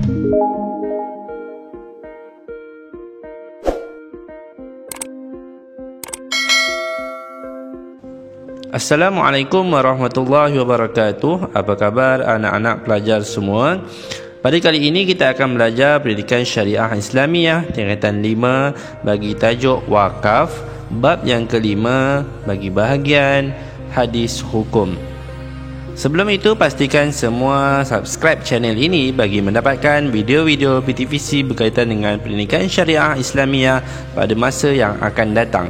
Assalamualaikum warahmatullahi wabarakatuh. Apa khabar anak-anak pelajar semua? Pada kali ini kita akan belajar pendidikan syariah Islamiah tingkatan 5 bagi tajuk wakaf, bab yang kelima bagi bahagian hadis hukum. Sebelum itu, pastikan semua subscribe channel ini bagi mendapatkan video-video PTVC berkaitan dengan pendidikan syariah Islamiah pada masa yang akan datang.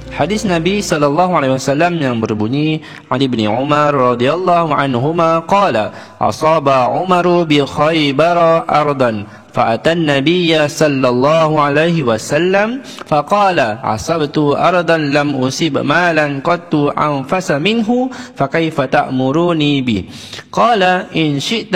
Hadis Nabi SAW yang berbunyi, Ali bin Umar radhiyallahu anhuma qala asaba Umaru bi Khaybar ardan فأتى النبي صلى الله عليه وسلم فقال عصبت أرضا لم أصب مالا قط أنفس منه فكيف تأمروني به قال إن شئت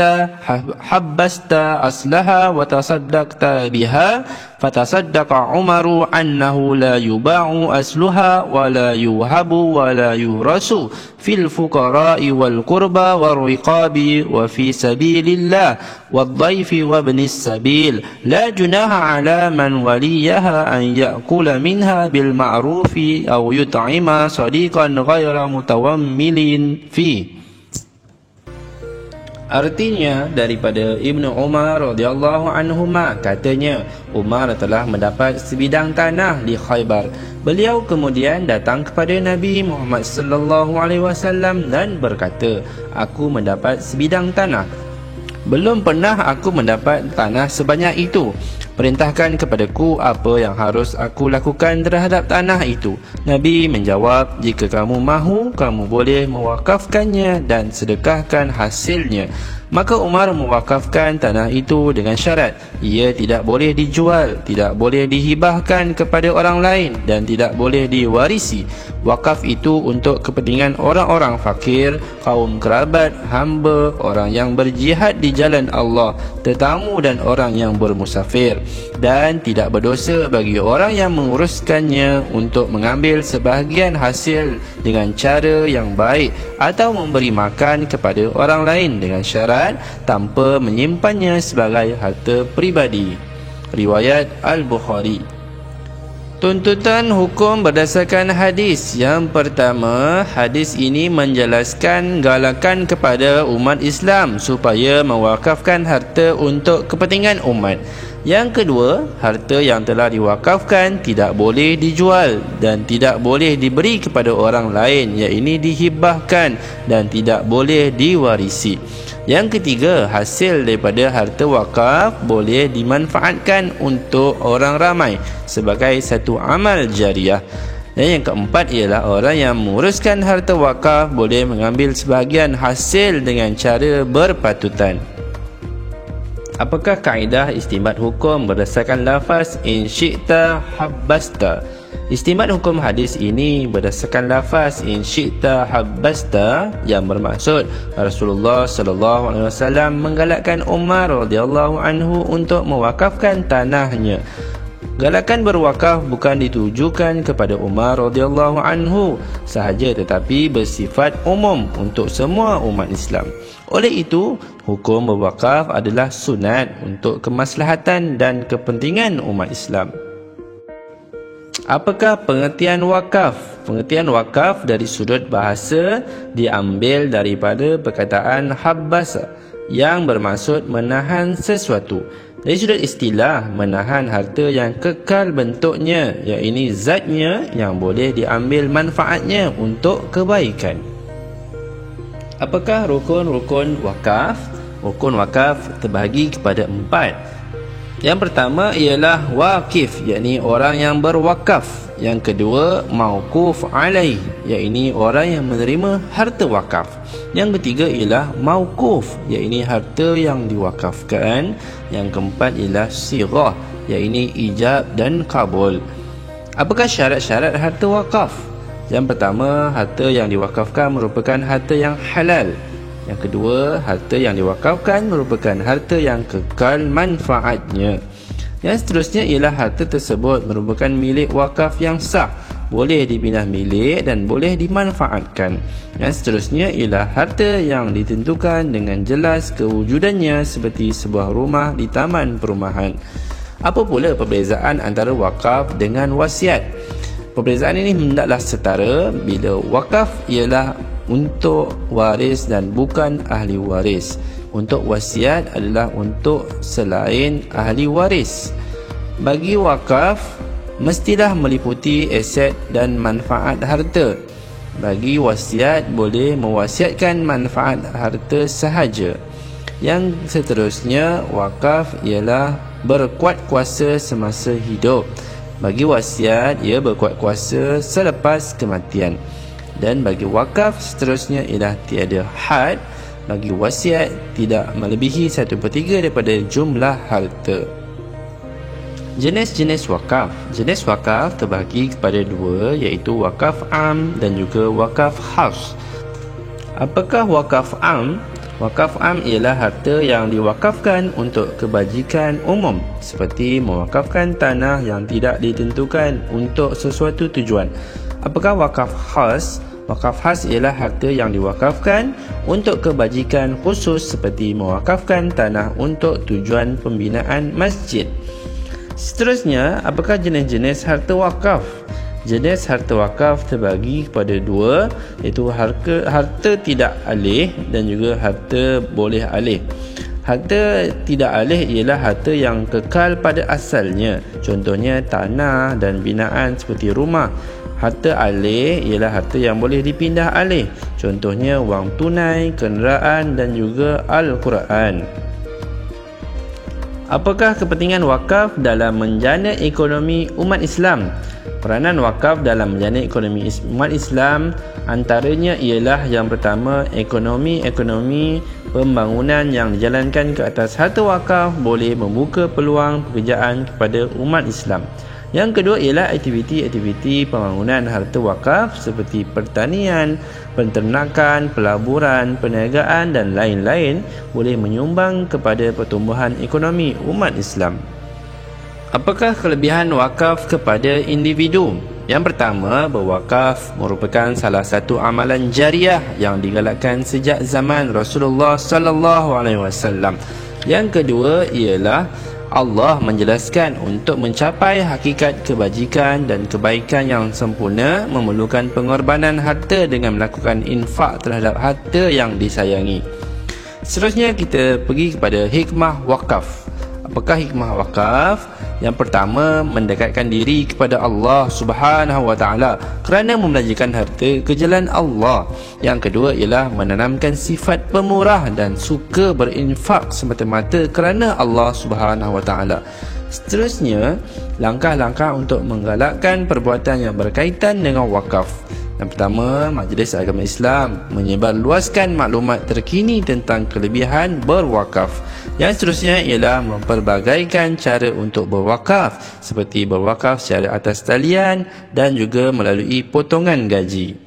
حبست أصلها وتصدقت بها فتصدق عمر أنه لا يباع أصلها ولا يوهب ولا يورث في الفقراء والقربى والرقاب وفي سبيل الله والضيف وابن السبيل لا جناح على من وليها أن يأكل منها بالمعروف أو يطعم صديقا غير متومل فيه. Artinya daripada Ibnu Umar radhiyallahu anhuma, katanya Umar telah mendapat sebidang tanah di Khaybar. Beliau kemudian datang kepada Nabi Muhammad sallallahu alaihi wasallam dan berkata, aku mendapat sebidang tanah. Belum pernah aku mendapat tanah sebanyak itu. Perintahkan kepadaku apa yang harus aku lakukan terhadap tanah itu. Nabi menjawab, jika kamu mahu, kamu boleh mewakafkannya dan sedekahkan hasilnya. Maka Umar mewakafkan tanah itu dengan syarat, ia tidak boleh dijual, tidak boleh dihibahkan kepada orang lain dan tidak boleh diwarisi. Wakaf itu untuk kepentingan orang-orang fakir, kaum kerabat, hamba, orang yang berjihad di jalan Allah, tetamu dan orang yang bermusafir. Dan tidak berdosa bagi orang yang menguruskannya untuk mengambil sebahagian hasil dengan cara yang baik atau memberi makan kepada orang lain dengan syarat tanpa menyimpannya sebagai harta peribadi. Riwayat Al-Bukhari. Tuntutan hukum berdasarkan hadis. Yang pertama, hadis ini menjelaskan galakan kepada umat Islam supaya mewakafkan harta untuk kepentingan umat. Yang kedua, harta yang telah diwakafkan tidak boleh dijual dan tidak boleh diberi kepada orang lain, iaitu dihibahkan, dan tidak boleh diwarisi. Yang ketiga, hasil daripada harta wakaf boleh dimanfaatkan untuk orang ramai sebagai satu amal jariah. Dan yang keempat ialah orang yang menguruskan harta wakaf boleh mengambil sebahagian hasil dengan cara berpatutan. Apakah kaedah istinbat hukum berdasarkan lafaz in syi'ta habbasta? Istinbat hukum hadis ini berdasarkan lafaz in syi'ta habbasta yang bermaksud Rasulullah sallallahu alaihi wasallam menggalakkan Umar radhiyallahu anhu untuk mewakafkan tanahnya. Galakan berwakaf bukan ditujukan kepada Umar radhiyallahu anhu sahaja, tetapi bersifat umum untuk semua umat Islam. Oleh itu, hukum berwakaf adalah sunat untuk kemaslahatan dan kepentingan umat Islam. Apakah pengertian wakaf? Pengertian wakaf dari sudut bahasa diambil daripada perkataan habbasa yang bermaksud menahan sesuatu. Dari sudut istilah, menahan harta yang kekal bentuknya, iaitu zatnya yang boleh diambil manfaatnya untuk kebaikan. Apakah rukun-rukun wakaf? Rukun wakaf terbahagi kepada 4. Yang pertama ialah wakif, iaitu orang yang berwakaf. Yang kedua, mauquf alaih, iaitu orang yang menerima harta wakaf. Yang ketiga ialah mauquf, iaitu harta yang diwakafkan. Yang keempat ialah sirah, iaitu ijab dan kabul. Apakah syarat-syarat harta wakaf? Yang pertama, harta yang diwakafkan merupakan harta yang halal. Yang kedua, harta yang diwakafkan merupakan harta yang kekal manfaatnya. Yang seterusnya ialah harta tersebut merupakan milik wakaf yang sah. boleh dipindah milik dan boleh dimanfaatkan. Yang seterusnya ialah harta yang ditentukan dengan jelas kewujudannya seperti sebuah rumah di taman perumahan. Apa pula perbezaan antara wakaf dengan wasiat? Perbezaan ini hendaklah setara bila wakaf ialah untuk waris dan bukan ahli waris. Untuk wasiat adalah untuk selain ahli waris. Bagi wakaf, mestilah meliputi aset dan manfaat harta. Bagi wasiat, boleh mewasiatkan manfaat harta sahaja. Yang seterusnya, wakaf ialah berkuat kuasa semasa hidup. Bagi wasiat, ia berkuat kuasa selepas kematian. Dan bagi wakaf seterusnya ialah tiada had. Bagi wasiat, tidak melebihi 1/3 daripada jumlah harta. Jenis-jenis wakaf. Jenis wakaf terbahagi kepada dua, iaitu wakaf am dan juga wakaf khas. Apakah wakaf am? Wakaf am ialah harta yang diwakafkan untuk kebajikan umum, seperti mewakafkan tanah yang tidak ditentukan untuk sesuatu tujuan. Apakah wakaf khas? Wakaf khas ialah harta yang diwakafkan untuk kebajikan khusus, seperti mewakafkan tanah untuk tujuan pembinaan masjid. Seterusnya, apakah jenis-jenis harta wakaf? Jenis harta wakaf terbagi kepada dua, iaitu harta tidak alih dan juga harta boleh alih. Harta tidak alih ialah harta yang kekal pada asalnya, contohnya tanah dan binaan seperti rumah. Harta alih ialah harta yang boleh dipindah alih, contohnya wang tunai, kenderaan dan juga Al-Quran. Apakah kepentingan wakaf dalam menjana ekonomi umat Islam? Peranan wakaf dalam menjana ekonomi umat Islam antaranya ialah yang pertama, ekonomi pembangunan yang dijalankan ke atas harta wakaf boleh membuka peluang pekerjaan kepada umat Islam. Yang kedua ialah aktiviti-aktiviti pembangunan harta wakaf seperti pertanian, penternakan, pelaburan, perniagaan dan lain-lain boleh menyumbang kepada pertumbuhan ekonomi umat Islam. Apakah kelebihan wakaf kepada individu? Yang pertama, berwakaf merupakan salah satu amalan jariah yang digalakkan sejak zaman Rasulullah sallallahu alaihi wasallam. Yang kedua ialah Allah menjelaskan untuk mencapai hakikat kebajikan dan kebaikan yang sempurna memerlukan pengorbanan harta dengan melakukan infak terhadap harta yang disayangi. Seterusnya kita pergi kepada hikmah wakaf. Apakah hikmah wakaf? Yang pertama, mendekatkan diri kepada Allah Subhanahu wa taala kerana membelanjakan harta ke jalan Allah. Yang kedua ialah menanamkan sifat pemurah dan suka berinfak semata-mata kerana Allah Subhanahu wa taala. Seterusnya, langkah-langkah untuk menggalakkan perbuatan yang berkaitan dengan wakaf. Yang pertama, Majlis Agama Islam menyebarluaskan maklumat terkini tentang kelebihan berwakaf. Yang seterusnya ialah memperbagaikan cara untuk berwakaf, seperti berwakaf secara atas talian dan juga melalui potongan gaji.